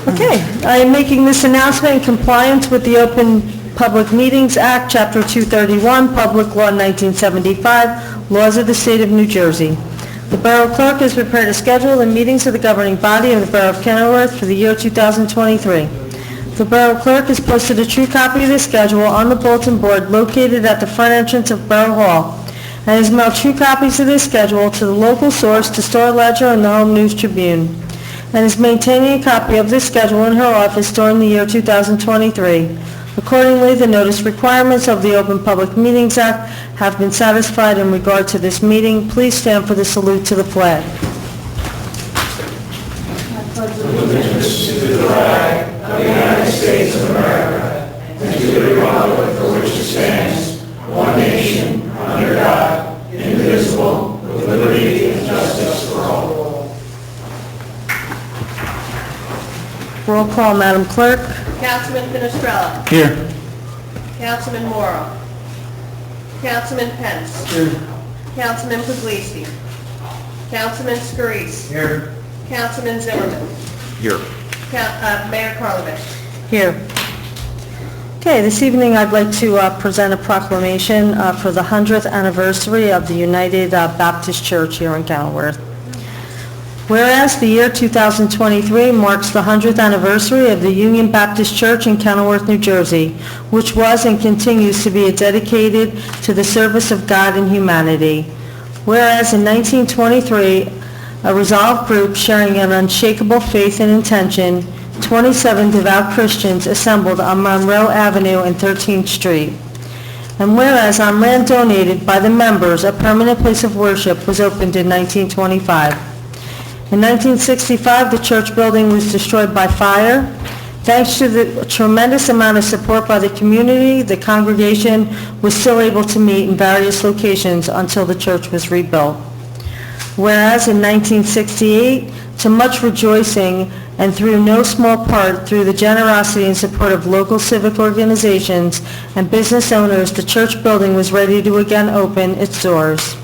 Okay, I am making this announcement in compliance with the Open Public Meetings Act, Chapter 231, Public Law 1975, Laws of the State of New Jersey. The Borough Clerk has prepared a schedule of meetings of the governing body of the Borough of Kenilworth for the year 2023. The Borough Clerk has posted a true copy of the schedule on the bulletin board located at the front entrance of Borough Hall, and has mailed true copies of this schedule to the local source, the Star Ledger, and the Home News Tribune, and is maintaining a copy of this schedule in her office during the year 2023. Accordingly, the notice requirements of the Open Public Meetings Act have been satisfied in regard to this meeting. Please stand for the salute to the flag. Allegiance to the flag of the United States of America and to the republic for which it stands, one nation, under God, indivisible, with liberty and justice for all. Roll call, Madam Clerk. Councilman Finestrella. Here. Councilman Morrow. Councilman Pence. Here. Councilman Puglisi. Councilman Scarice. Here. Councilman Zimmerman. Here. Mayor Karlovic. Here. Okay, this evening I'd like to present a proclamation for the 100th anniversary of the United Baptist Church here in Kenilworth. Whereas the year 2023 marks the 100th anniversary of the Union Baptist Church in Kenilworth, New Jersey, which was and continues to be dedicated to the service of God and humanity. Whereas in 1923, a resolved group sharing an unshakable faith and intention, 27 devout Christians assembled on Monroe Avenue and 13th Street. And whereas on land donated by the members, a permanent place of worship was opened in 1925. In 1965, the church building was destroyed by fire. Thanks to the tremendous amount of support by the community, the congregation was still able to meet in various locations until the church was rebuilt. Whereas in 1968, to much rejoicing and through no small part through the generosity and support of local civic organizations and business owners, the church building was ready to again open its doors.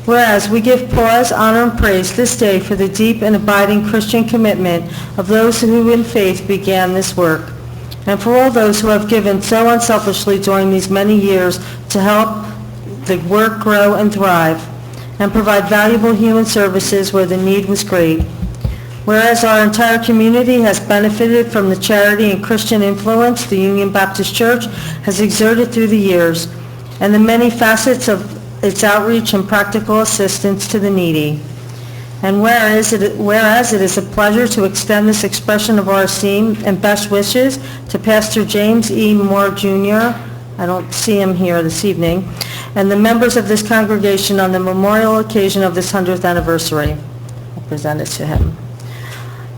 Whereas we give pause, honor, and praise this day for the deep and abiding Christian commitment of those who in faith began this work, and for all those who have given so unselfishly during these many years to help the work grow and thrive, and provide valuable human services where the need was great. Whereas our entire community has benefited from the charity and Christian influence the Union Baptist Church has exerted through the years, and the many facets of its outreach and practical assistance to the needy. And whereas it is a pleasure to extend this expression of our esteem and best wishes to Pastor James E. Moore Jr., I don't see him here this evening, and the members of this congregation on the memorial occasion of this 100th anniversary. I'll present it to him.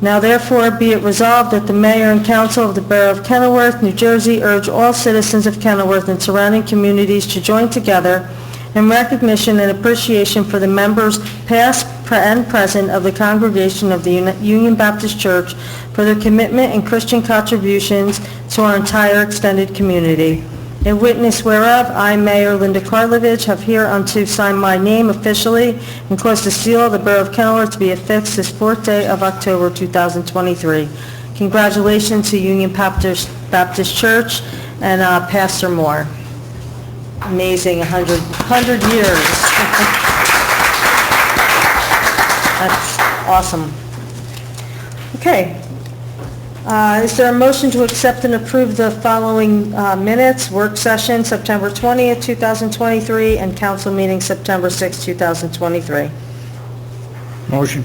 Now therefore be it resolved that the Mayor and Council of the Borough of Kenilworth, New Jersey, urge all citizens of Kenilworth and surrounding communities to join together in recognition and appreciation for the members past and present of the congregation of the Union Baptist Church for their commitment and Christian contributions to our entire extended community. In witness whereof, I, Mayor Linda Karlovic, have hereunto signed my name officially and caused the seal of the Borough of Kenilworth to be affixed this 4th day of October 2023. Congratulations to Union Baptist Church and Pastor Moore. Amazing, 100 years. That's awesome. Okay. Is there a motion to accept and approve the following minutes? Work session September 20th, 2023, and council meeting September 6th, 2023. Motion.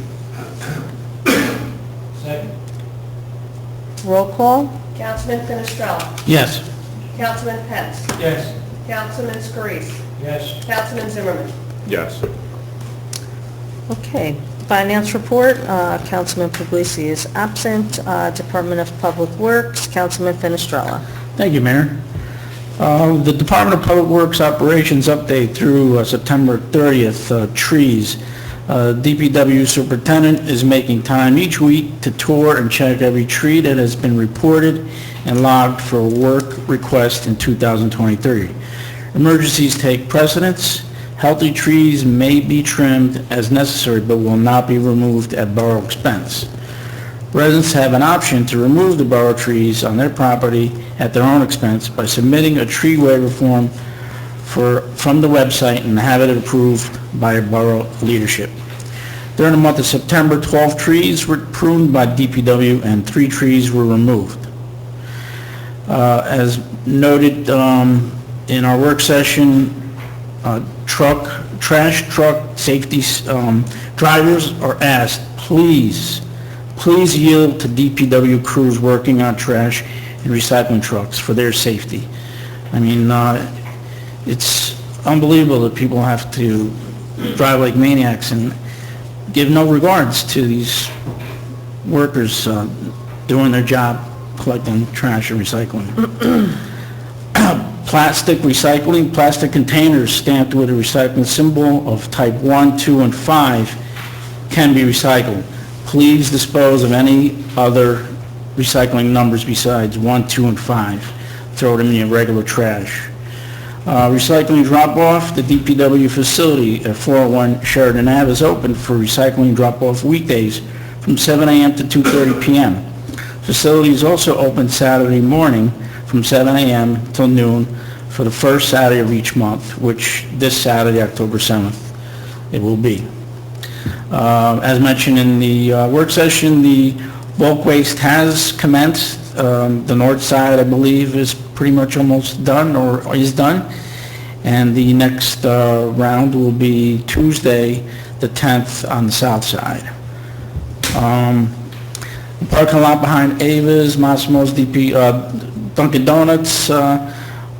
Second. Roll call. Councilman Finestrella. Yes. Councilman Pence. Yes. Councilman Scarice. Yes. Councilman Zimmerman. Yes. Okay. Finance report, Councilman Puglisi is absent. Department of Public Works, Councilman Finestrella. Thank you, Mayor. The Department of Public Works operations update through September 30th, trees. DPW Superintendent is making time each week to tour and check every tree that has been reported and logged for work request in 2023. Emergencies take precedence. Healthy trees may be trimmed as necessary but will not be removed at borough expense. Residents have an option to remove the borough trees on their property at their own expense by submitting a tree waiver form from the website and have it approved by borough leadership. During the month of September, 12 trees were pruned by DPW and 3 trees were removed. As noted in our work session, trash truck safety drivers are asked, please yield to DPW crews working on trash and recycling trucks for their safety. I mean, it's unbelievable that people have to drive like maniacs and give no regards to these workers doing their job, collecting trash and recycling. Plastic recycling, plastic containers stamped with a recycling symbol of type 1, 2, and 5 can be recycled. Please dispose of any other recycling numbers besides 1, 2, and 5. Throw them in your regular trash. Recycling drop-off, the DPW facility at 401 Sheridan Ave is open for recycling drop-off weekdays from 7 a.m. to 2:30 p.m. Facility is also open Saturday morning from 7 a.m. till noon for the first Saturday of each month, which this Saturday, October 7th, it will be. As mentioned in the work session, the bulk waste has commenced. The north side, I believe, is pretty much almost done or is done. And the next round will be Tuesday, the 10th, on the south side. The parking lot behind Ava's, Massimo's, Dunkin' Donuts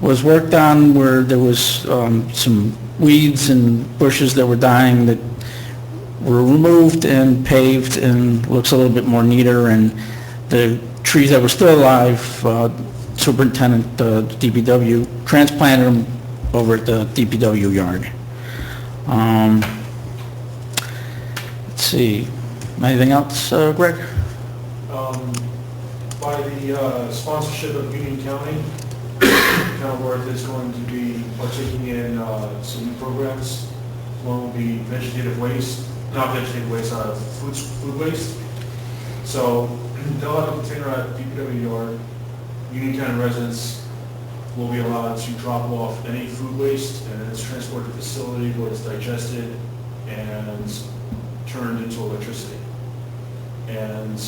was worked on, where there was some weeds and bushes that were dying that were removed and paved and looks a little bit more neater, and the trees that were still alive, Superintendent DPW transplanted them over at the DPW yard. Let's see, anything else, Greg? By the sponsorship of Union County, Kenilworth is going to be partaking in some new programs. One will be vegetative waste, not vegetative waste, food waste. So they'll have a container at DPW yard. Union County residents will be allowed to drop off any food waste, and then it's transported to the facility where it's digested and turned into electricity. And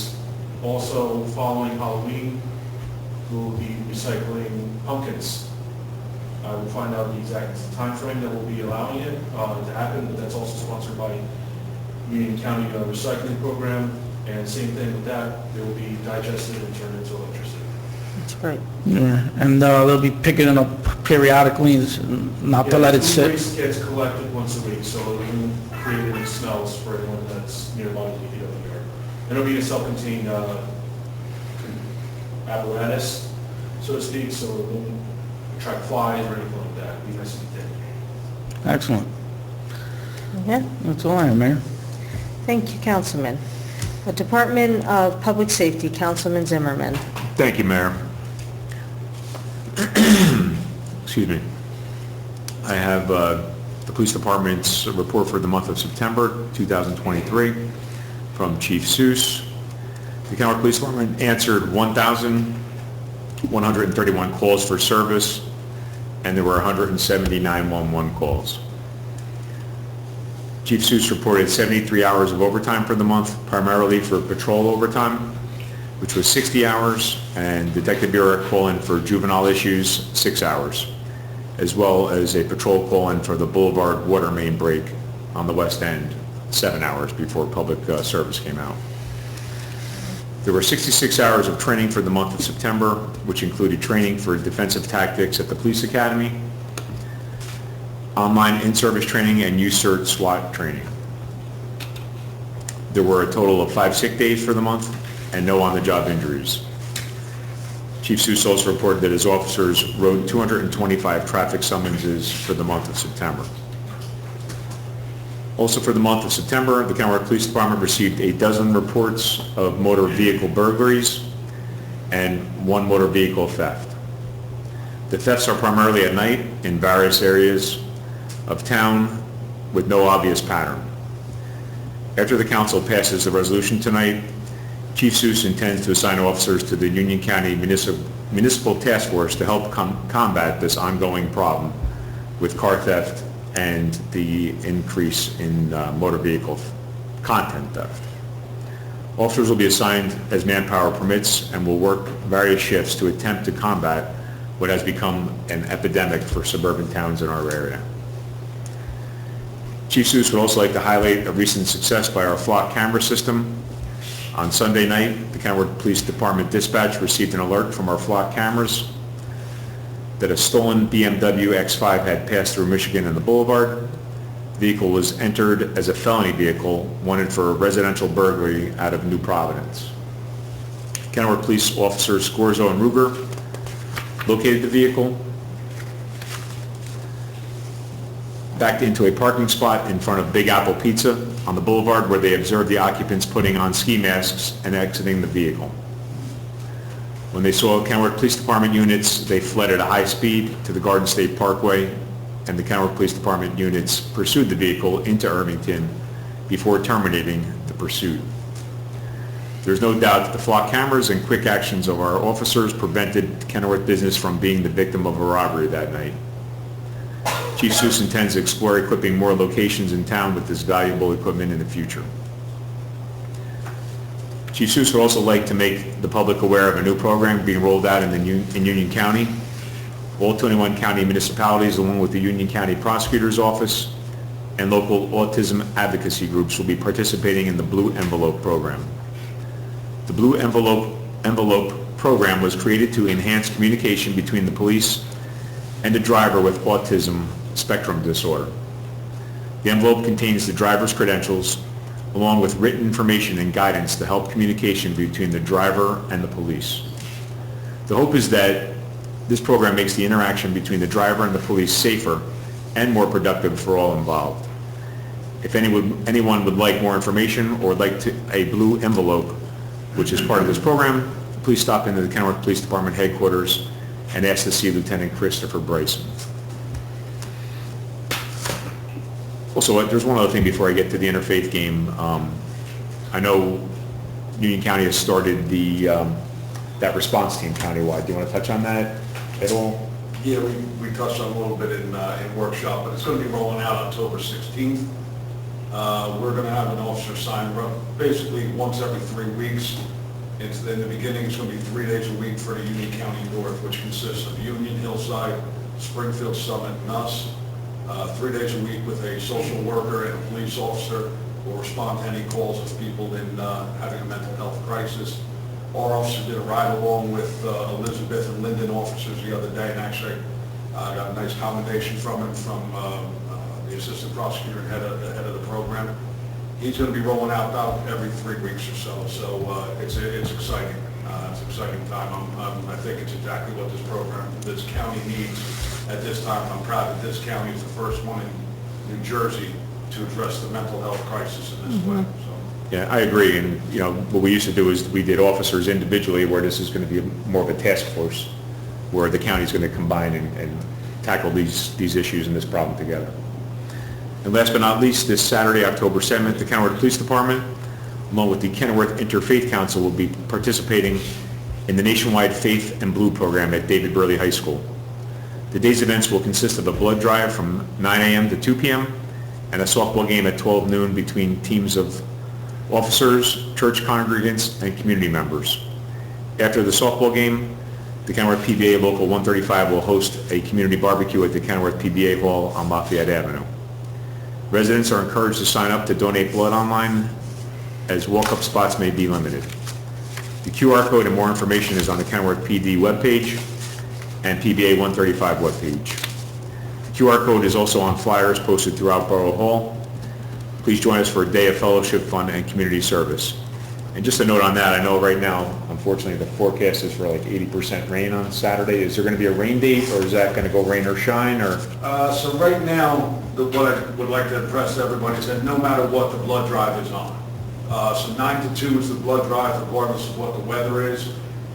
also, following Halloween, we'll be recycling pumpkins. I will find out the exact time frame that we'll be allowing it to happen, but that's also sponsored by Union County Recycling Program. And same thing with that, they will be digested and turned into electricity. That's great. Yeah, and they'll be picking it up periodically, not to let it Food sit. waste gets collected once a week, so it won't create any smells for anyone that's nearby the DPW yard. And it'll be a self-contained apparatus, so to speak, so it won't attract flies or anything like that. It'll be nice and thick. Excellent. Yeah, That's all I have, Mayor. thank you, Councilman. The Department of Public Safety, Councilman Zimmerman. Thank you, Mayor. Excuse me. I have the Police Department's report for the month of September 2023 from Chief Seuss. The Kenilworth Police Department answered 1,131 calls for service, and there were 170 911 calls. Chief Seuss reported 73 hours of overtime for the month, primarily for patrol overtime, which was 60 hours, and Detective Bureau call-in for juvenile issues, 6 hours, as well as a patrol call-in for the Boulevard water main break on the west end, 7 hours before public service came out. There were 66 hours of training for the month of September, which included training for defensive tactics at the Police Academy, online in-service training, and USERT SWAT training. There were a total of 5 sick days for the month and no on-the-job injuries. Chief Seuss also reported that his officers wrote 225 traffic summonses for the month of September. Also for the month of September, the Kenilworth Police Department received a dozen reports of motor vehicle burglaries and 1 motor vehicle theft. The thefts are primarily at night in various areas of town with no obvious pattern. After the council passes the resolution tonight, Chief Seuss intends to assign officers to the Union County Municipal Task Force to help combat this ongoing problem with car theft and the increase in motor vehicle content theft. Officers will be assigned as manpower permits and will work various shifts to attempt to combat what has become an epidemic for suburban towns in our area. Chief Seuss would also like to highlight a recent success by our flock camera system. On Sunday night, the Kenilworth Police Department dispatch received an alert from our flock cameras that a stolen BMW X5 had passed through Michigan and the Boulevard. The vehicle was entered as a felony vehicle wanted for a residential burglary out of New Providence. Kenilworth Police Officers Scorzo and Ruger located the vehicle, backed into a parking spot in front of Big Apple Pizza on the boulevard, where they observed the occupants putting on ski masks and exiting the vehicle. When they saw Kenilworth Police Department units, they fled at a high speed to the Garden State Parkway, and the Kenilworth Police Department units pursued the vehicle into Irvington before terminating the pursuit. There's no doubt that the flock cameras and quick actions of our officers prevented Kenilworth business from being the victim of a robbery that night. Chief Seuss intends to explore equipping more locations in town with this valuable equipment in the future. Chief Seuss would also like to make the public aware of a new program being rolled out in Union County. All 21 county municipalities, along with the Union County Prosecutor's Office and local autism advocacy groups, will be participating in the Blue Envelope program. The Blue Envelope program was created to enhance communication between the police and the driver with autism spectrum disorder. The envelope contains the driver's credentials, along with written information and guidance to help communication between the driver and the police. The hope is that this program makes the interaction between the driver and the police safer and more productive for all involved. If anyone would like more information or would like a blue envelope, which is part of this program, please stop into the Kenilworth Police Department headquarters and ask to see Lieutenant Christopher Bryson. Also, there's one other thing before I get to the interfaith game. I know Union County has started that response team countywide. Do you want to touch on that at all? Yeah, we touched on a little bit in workshop, but it's going to be rolling out October 16th. We're going to have an officer sign basically once every 3 weeks. In the beginning, it's going to be 3 days a week for the Union County North, which consists of Union, Hillside, Springfield, Summit, and us. 3 days a week with a social worker and a police officer who will respond to any calls of people in having a mental health crisis. Our officer did a ride along with Elizabeth and Linden officers the other day, and actually got a nice commendation from him, from the assistant prosecutor and head of the program. He's going to be rolling out about every 3 weeks or so. So it's exciting. It's an exciting time. I think it's exactly what this county needs at this time. I'm proud that this county is the first one in New Jersey to address the mental health crisis in this way. So. Yeah, I agree. And what we used to do is we did officers individually, where this is going to be more of a task force, where the county is going to combine and tackle these issues and this problem together. And last but not least, this Saturday, October 7th, the Kenilworth Police Department, along with the Kenilworth Interfaith Council, will be participating in the nationwide Faith and Blue program at David Burley High School. The day's events will consist of a blood drive from 9 a.m. to 2 p.m. and a softball game at 12 noon between teams of officers, church congregants, and community members. After the softball game, the Kenilworth PBA Local 135 will host a community barbecue at the Kenilworth PBA Hall on Lafayette Avenue. Residents are encouraged to sign up to donate blood online, as walk-up spots may be limited. The QR code and more information is on the Kenilworth PD webpage and PBA 135 webpage. The QR code is also on flyers posted throughout Borough Hall. Please join us for a day of fellowship, fun, and community service. And just a note on that, I know right now, unfortunately, the forecast is for like 80% rain on Saturday. Is there going to be a rain date, or is that going to go rain or shine? Or So right now, what I would like to impress everybody is that no matter what, the blood drive is on. So 9 to 2 is the blood drive, regardless of what the weather is.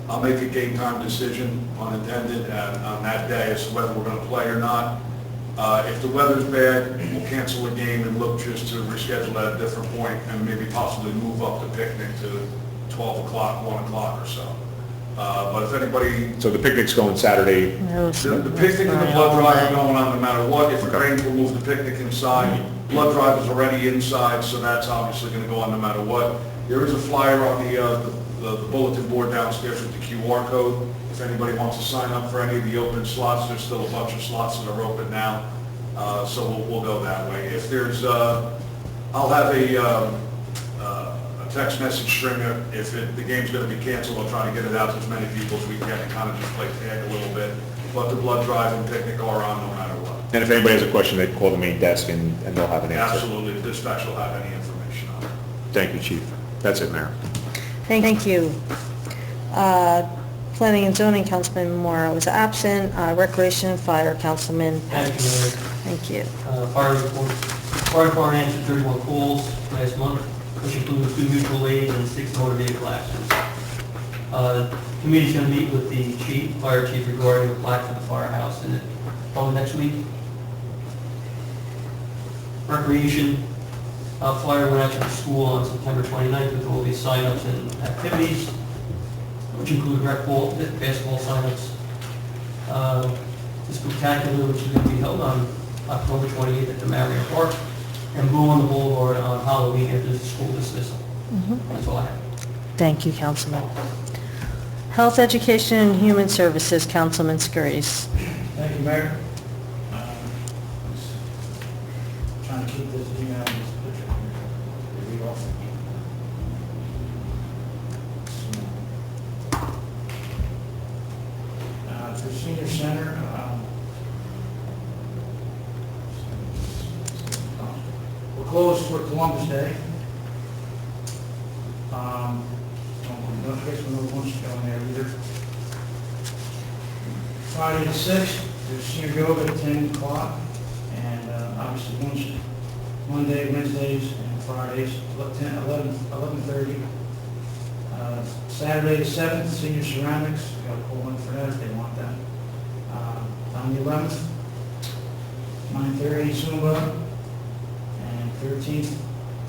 I'll make a game time decision, unintended, on that day as to whether we're going to play or not. If the weather's bad, we'll cancel the game and look just to reschedule at a different point and maybe possibly move up the picnic 12 o'clock, 1 o'clock or so. But if anybody, So the picnic's going Saturday. the picnic and the blood drive are going on no matter what. If it rains, we'll move the picnic inside. Blood drive is already inside, so that's obviously going to go on no matter what. There is a flyer on the bulletin board downstairs with the QR code. If anybody wants to sign up for any of the open slots, there's still a bunch of slots that are open now. So we'll go that way. If there's, I'll have a text message string. If the game's going to be canceled, I'll try to get it out to as many people as we can and kind of just play tag a little bit. But the blood drive and picnic are on no matter what. And if anybody has a question, they can call the main desk and they'll have an answer. Absolutely, the dispatch will have any information on it. Thank you, Chief. That's it, Mayor. Thank you. Planning and Zoning, Councilman Morrow is absent. Recreation and Fire, Councilman Thank you, Pence. Mayor. Thank you. Fire department answered 31 calls last month, which includes 2 mutual aid and 6 motor vehicle accidents. Committee's going to meet with the chief, fire chief, regarding the plaque for the firehouse and probably next week. Recreation flyer went out to the school on September 29th with all these sign-ups and activities, which include rec ball, basketball sign-ups. The spectacular, which is going to be held on October 28th at the Marion Park, and Boom on the Boulevard on Halloween after the school dismissal. That's all I have. Thank you, Councilman. Health, Education, and Human Services, Councilman Scurries. Thank you, Mayor. Trying to keep this email in this picture here. To read off. For senior center, we're closed for Columbus Day. No place for no lunch going there either. Friday the 6th, there's senior yoga at 10 o'clock, and obviously lunch Monday, Wednesdays, and Fridays, 11:30. Saturday the 7th, senior ceramics, we got to call in for that if they want that. On the 11th, 9:30 Zumba, and 13th,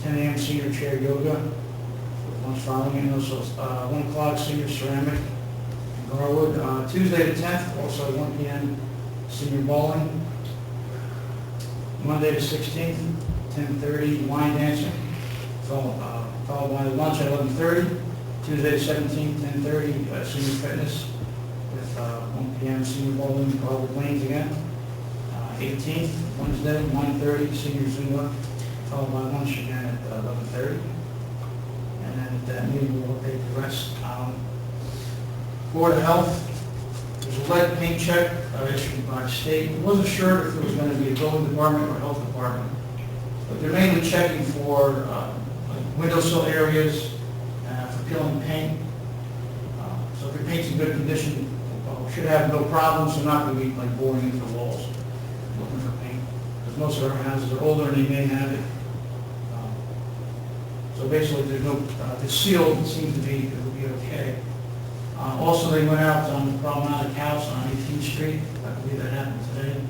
10 a.m. senior chair yoga, with lunch following, and also 1 o'clock senior ceramic in Garwood. Tuesday the 10th, also 1 p.m. senior bowling. Monday the 16th, 10:30 wine dancing, followed by lunch at 11:30. Tuesday the 17th, 10:30 senior fitness with 1 p.m. senior bowling, Garwood Lanes again. 18th, Wednesday, 9:30 senior Zumba, followed by lunch again at 11:30. And then at that meeting, we'll take the rest. Board of Health, there's a lead paint check issued by the state. I wasn't sure if it was going to be a building department or health department, but they're mainly checking for like windowsill areas, for peeling paint. So if your paint's in good condition, should have no problems. They're not going to be like boring into the walls looking for paint, because most of our houses are older and they may have it. So basically, there's no, the seal seems to be, it will be okay. Also, they went out on the Promenade House on 18th Street. I believe that happened today.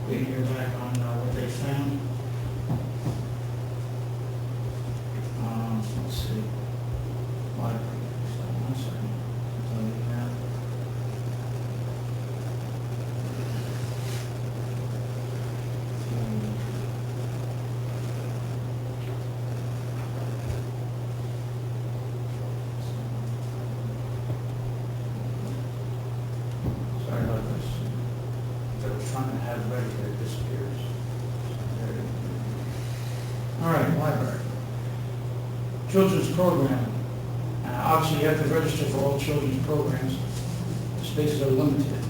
Waiting to hear back on what they found. Let's see. Library. Just one second. I'll tell you now. Sorry about this. I was trying to have it ready, but it disappears. There it is. All right, library. Children's program. Obviously, you have to register for all children's programs. The spaces are limited.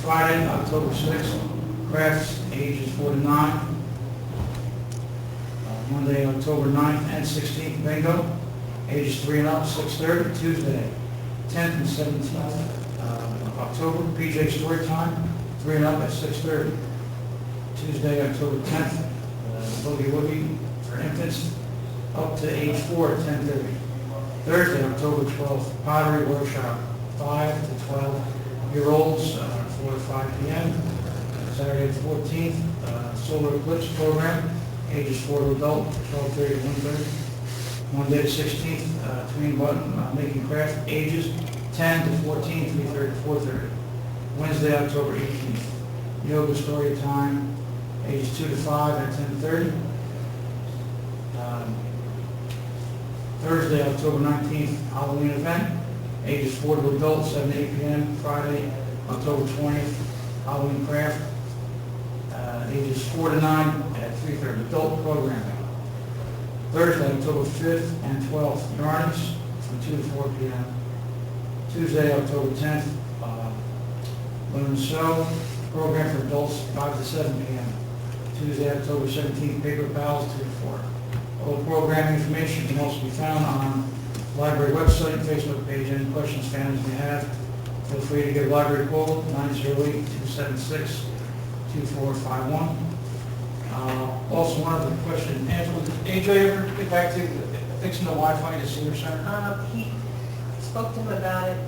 Friday, October 6th, crafts, ages 4 to 9. Monday, October 9th and 16th, bingo, ages 3 and up, 6:30. Tuesday, 10th and 17th October, PJ story time, 3 and up at 6:30. Tuesday, October 10th, Boogie Woogie for infants up to age 4 at 10:30. Thursday, October 12th, pottery workshop, 5 to 12-year-olds, 4 to 5 p.m. Saturday, the 14th, solar eclipse program, ages 4 to adult, 12:30 to 1:30. Monday the 16th, Tween Button, Making Craft, ages 10 to 14, 3:30 to 4:30. Wednesday, October 18th, yoga story time, ages 2 to 5 at 10:30. Thursday, October 19th, Halloween event, ages 4 to adults, 7 to 8 p.m. Friday, October 20th, Halloween craft, ages 4 to 9 at 3:30, adult programming. Thursday, October 5th and 12th, yarnings from 2 to 4 p.m. Tuesday, October 10th, Learn and Sew, program for adults 5 to 7 p.m. Tuesday, October 17th, Paper Pals 2 to 4. All program information can also be found on the library website and Facebook page. Any questions families may have, feel free to give a library call, 908-276-2451. Also, one other question, Angela, did AJ ever get back to fixing the Wi-Fi at the senior center? He spoke to him about it a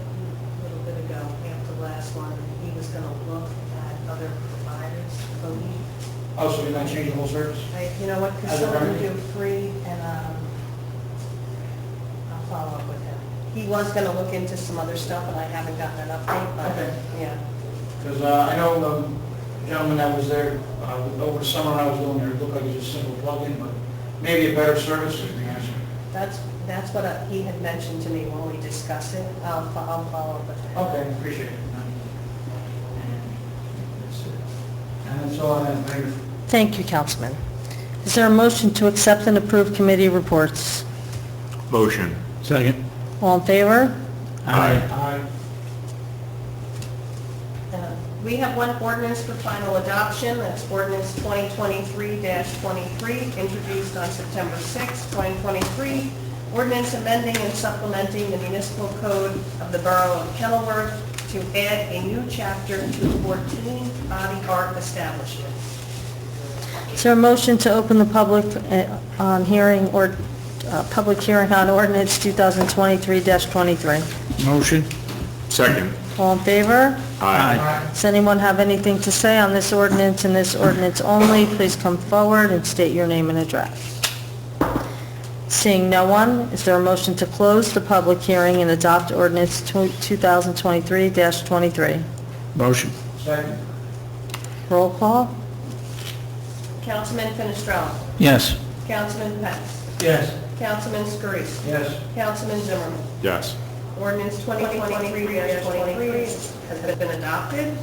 little bit ago, after the last one. He was going to look at other providers. So Oh, so you're not changing the whole service? you know what, because As a some of them remedy? do free, and I'll follow up with him. He was going to look into some other stuff, and I haven't gotten an update, but, Okay. yeah. Because I know the gentleman that was there over the summer I was doing there, it looked like it was just a simple plug-in, but maybe a better service is the answer. That's what he had mentioned to me when we discussed it. I'll follow up with him. Okay, appreciate it. And that's all I have, Mayor. Thank you, Councilman. Is there a motion to accept and approve committee reports? Motion. Second. All in favor? Aye. Aye. We have one ordinance for final adoption. That's ordinance 2023-23, introduced on September 6, 2023. Ordinance amending and supplementing the municipal code of the Borough of Kenilworth to add a new chapter to 14 body art establishments. Is there a motion to open the public on hearing or public hearing on ordinance 2023-23? Motion. Second. All in favor? Aye. Does anyone have anything to say on this ordinance and this ordinance only? Please come forward and state your name and address. Seeing no one, is there a motion to close the public hearing and adopt ordinance 2023-23? Motion. Second. Roll call? Councilman Finestrella. Yes. Councilman Pence. Yes. Councilman Scarice. Yes. Councilman Zimmerman. Yes. Ordinance 2023-23 has been adopted.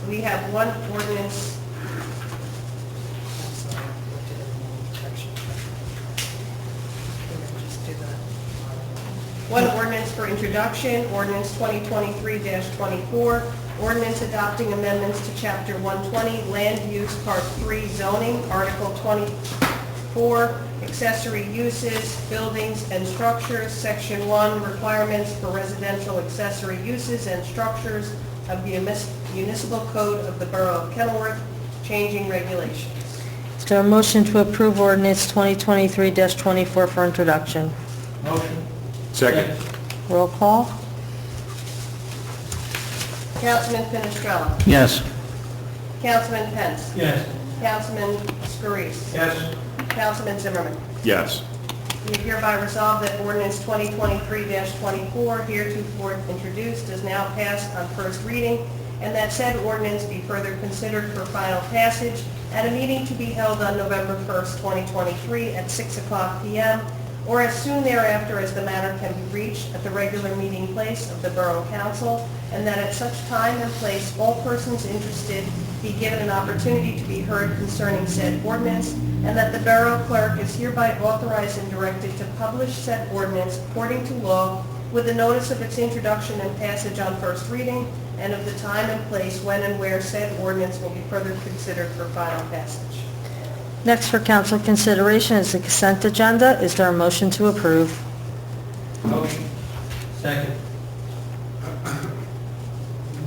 We have one ordinance. One ordinance for introduction, ordinance 2023-24, ordinance adopting amendments to Chapter 120, Land Use Part 3 Zoning, Article 24, Accessory Uses, Buildings and Structures, Section 1, Requirements for Residential Accessory Uses and Structures of the Municipal Code of the Borough of Kenilworth, changing regulations. Is there a motion to approve ordinance 2023-24 for introduction? Motion. Second. Roll call? Councilman Finestrella. Yes. Councilman Pence. Yes. Councilman Scarice. Yes. Councilman Zimmerman. Yes. We hereby resolve that ordinance 2023-24, heretofore introduced, is now passed on first reading, and that said ordinance be further considered for final passage at a meeting to be held on November 1st, 2023 at 6:00 p.m., or as soon thereafter as the matter can be reached at the regular meeting place of the Borough Council, and that at such time and place all persons interested be given an opportunity to be heard concerning said ordinance, and that the Borough Clerk is hereby authorized and directed to publish said ordinance according to law with a notice of its introduction and passage on first reading, and of the time and place when and where said ordinance will be further considered for final passage. Next for council consideration is the consent agenda. Is there a motion to approve? Motion. Second.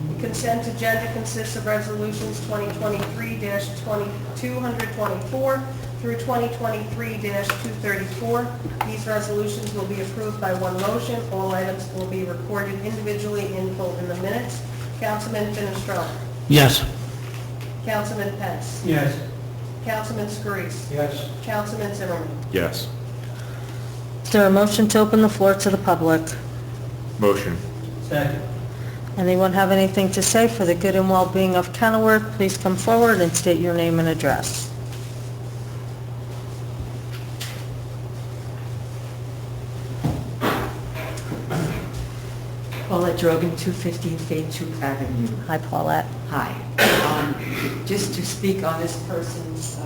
The consent agenda consists of resolutions 2023-224 through 2023-234. These resolutions will be approved by one motion. All items will be recorded individually in full in the minutes. Councilman Finestrella. Yes. Councilman Pence. Yes. Councilman Scarice. Yes. Councilman Zimmerman. Yes. Is there a motion to open the floor to the public? Motion. Second. Anyone have anything to say for the good and well-being of Kenilworth? Please come forward and state your name and address. Paulette Drogan, 215 Fayette Avenue. Hi, Paulette. Hi. Just to speak on this person's,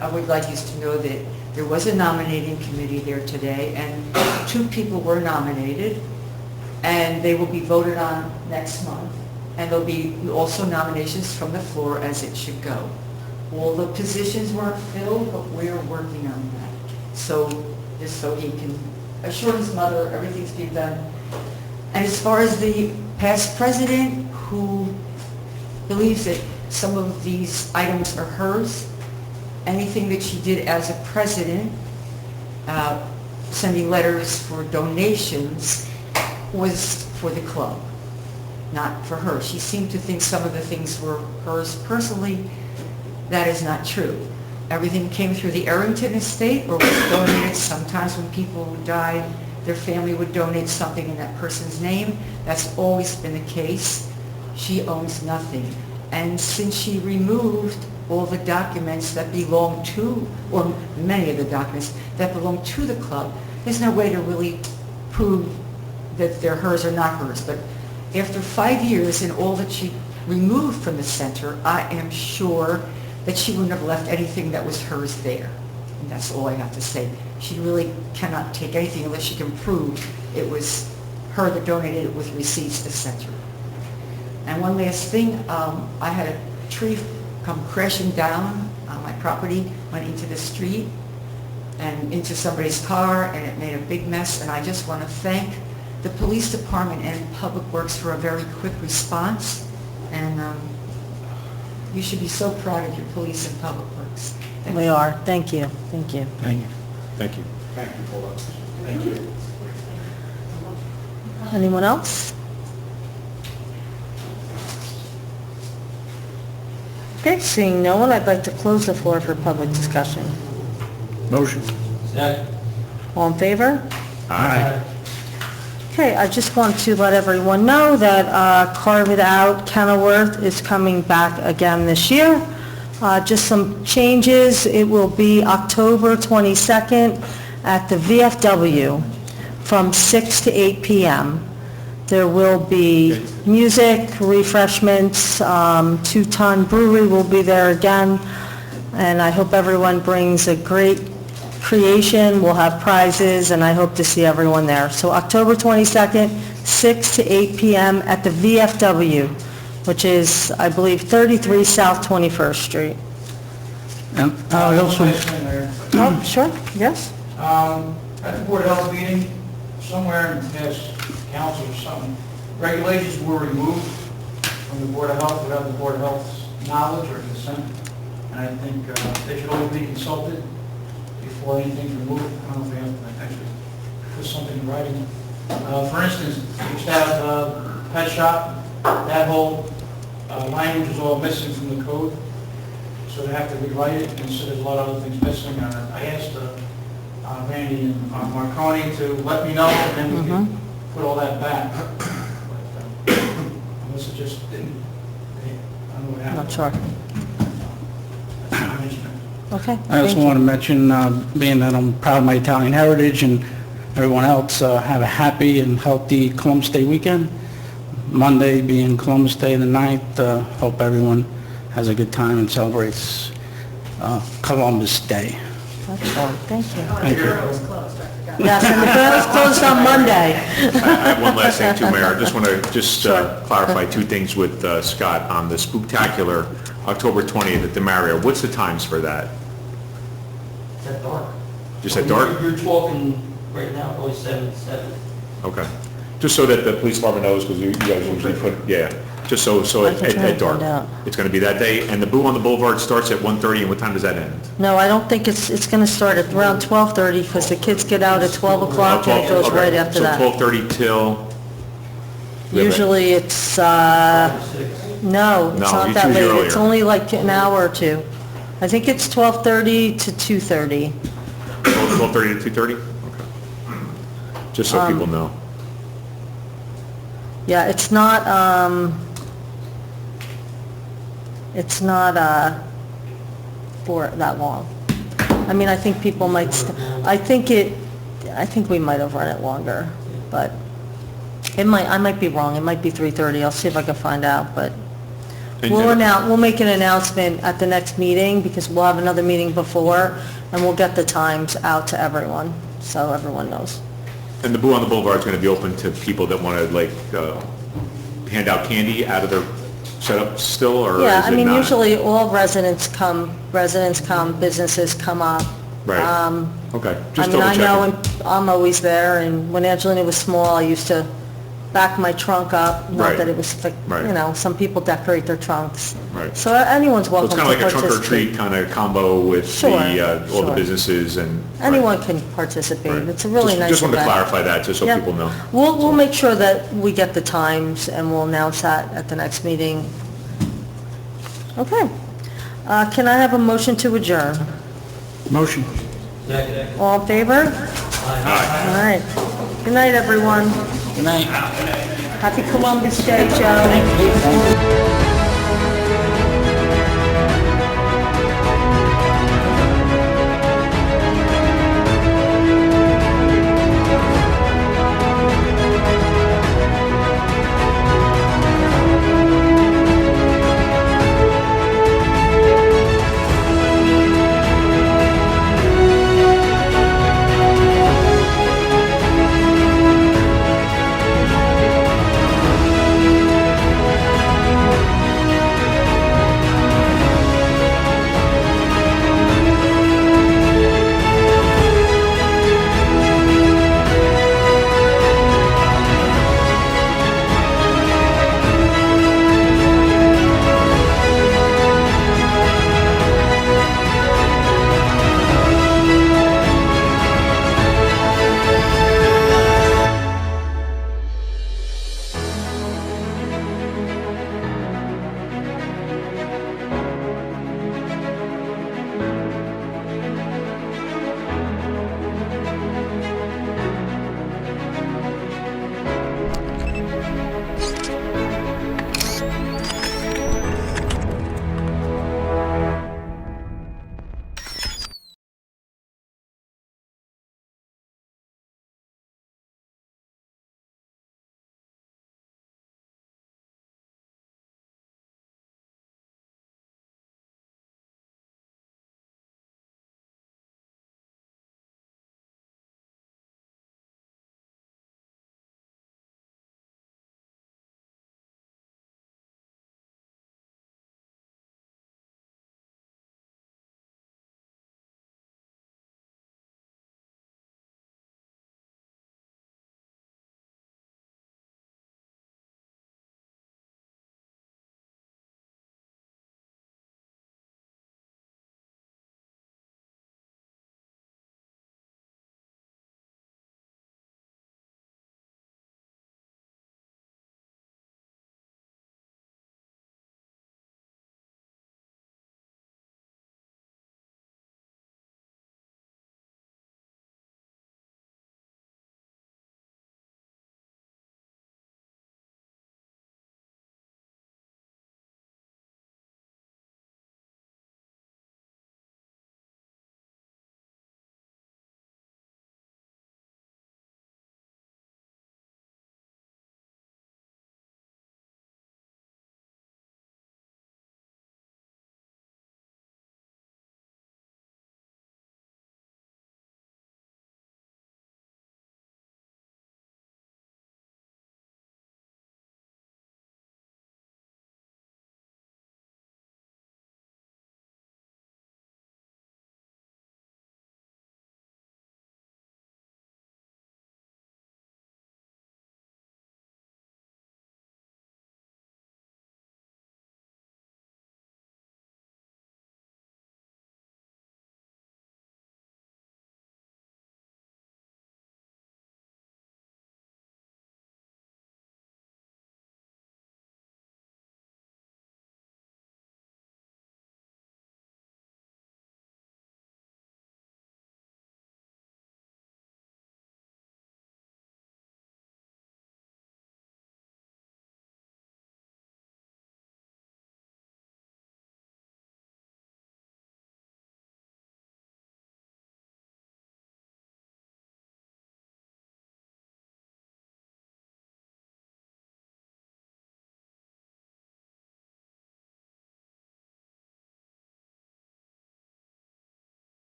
I would like you to know that there was a nominating committee there today, and 2 people were nominated, and they will be voted on next month. And there'll be also nominations from the floor as it should go. All the positions weren't filled, but we're working on that. So, just so he can assure his mother everything's being done. And as far as the past president who believes that some of these items are hers, anything that she did as a president, sending letters for donations, was for the club, not for her. She seemed to think some of the things were hers personally. That is not true. Everything came through the Arrington estate or was donated. Sometimes when people died, their family would donate something in that person's name. That's always been the case. She owns nothing. And since she removed all the documents that belong to, or many of the documents that belong to the club, there's no way to really prove that they're hers or not hers. But after 5 years and all that she removed from the center, I am sure that she wouldn't have left anything that was hers there. And that's all I have to say. She really cannot take anything unless she can prove it was her that donated it with receipts to the center. And one last thing, I had a tree come crashing down on my property, went into the street and into somebody's car, and it made a big mess. And I just want to thank the police department and Public Works for a very quick response. And you should be so proud of your police and Public Works. Thank We you. are. Thank you. Thank you. Thank you. Thank you. Thank you, Paulette. Thank you. Anyone else? Okay, seeing no one, I'd like to close the floor for public discussion. Motion. Second. All in favor? Aye. Okay, I just want to let everyone know that Carve It Out Kenilworth is coming back again this year. Just some changes. It will be October 22nd at the VFW from 6 to 8 p.m. There will be music, refreshments, Two Ton Brewery will be there again, and I hope everyone brings a great creation. We'll have prizes, and I hope to see everyone there. So October 22nd, 6 to 8 p.m. at the VFW, which is, I believe, 33 South 21st Street. And I also, Last thing, Mayor. Oh, sure, yes? At the Board of Health meeting, somewhere in the past council or something, regulations were removed from the Board of Health without the Board of Health's knowledge or consent. And I think they should always be consulted before anything's removed. I don't know if they have to actually put something in writing. For instance, we used to have pet shop, that whole language is all missing from the code. So they have to rewrite it, and so there's a lot of other things missing. I asked Randy and Marconi to let me know, and then we can put all that back. But unless it just didn't, I don't know what happened. Not sure. I mentioned it. Okay, I also thank you. want to mention, being that I'm proud of my Italian heritage and everyone else, have a happy and healthy Columbus Day weekend. Monday being Columbus Day the 9th, hope everyone has a good time and celebrates Columbus Day. That's all. Thank you. Thank you. Yes, and the Grill is closed on Monday. I have one last thing too, Mayor. I just want to Sure. clarify 2 things with Scott on the Spooktacular, October 20th at the Marriott. What's the times for that? Is that dark? Just at dark? You're talking right now, probably 7 to 7. Okay. Just so that the police department knows, because you guys usually put, yeah, just so I can try at and dark. find out. It's going to be that day, and the Boo on the Boulevard starts at 1:30, and what time does that end? No, I don't think it's going to start at around 12:30, because the kids get out at 12 o'clock, and it goes Okay. right after that. So 12:30 till? Usually it's, 5 to 6. no, it's No, not it's that usually late. It's earlier. only like an hour or two. I think it's 12:30 to 2:30. 12:30 to 2:30? Okay. Just so people know. Yeah, it's not, for that long. I mean, I think people might, I think we might have run it longer, but I might be wrong, it might be 3:30, I'll see if I can find out, but And we'll make an announcement at the next meeting, because we'll have another meeting before, and we'll get the times out to everyone, so everyone knows. And the Boo on the Boulevard is going to be open to people that want to, like, hand out candy out of their setup still, or is it Yeah, not? I mean, usually all residents come, businesses come up. Right. Okay, just I mean, double I know, checking. and I'm always there, and when Angelina was small, I used to back my trunk up, not Right. that it was, thick, Right. you know, some people decorate their trunks. Right. So anyone's So welcome it's to kind of participate. like a trunk or treat kind of combo with Sure, all the sure. businesses and... Anyone can participate. Right. It's a really Just- nice event. Just wanted to clarify that, just so Yeah. people know. We'll make sure that we get the times, and we'll announce that at the next meeting. Okay. Can I have a motion to adjourn? Motion. Second. All in favor? Aye. All right. Good night, everyone. Good night. Happy Columbus Day, Joe.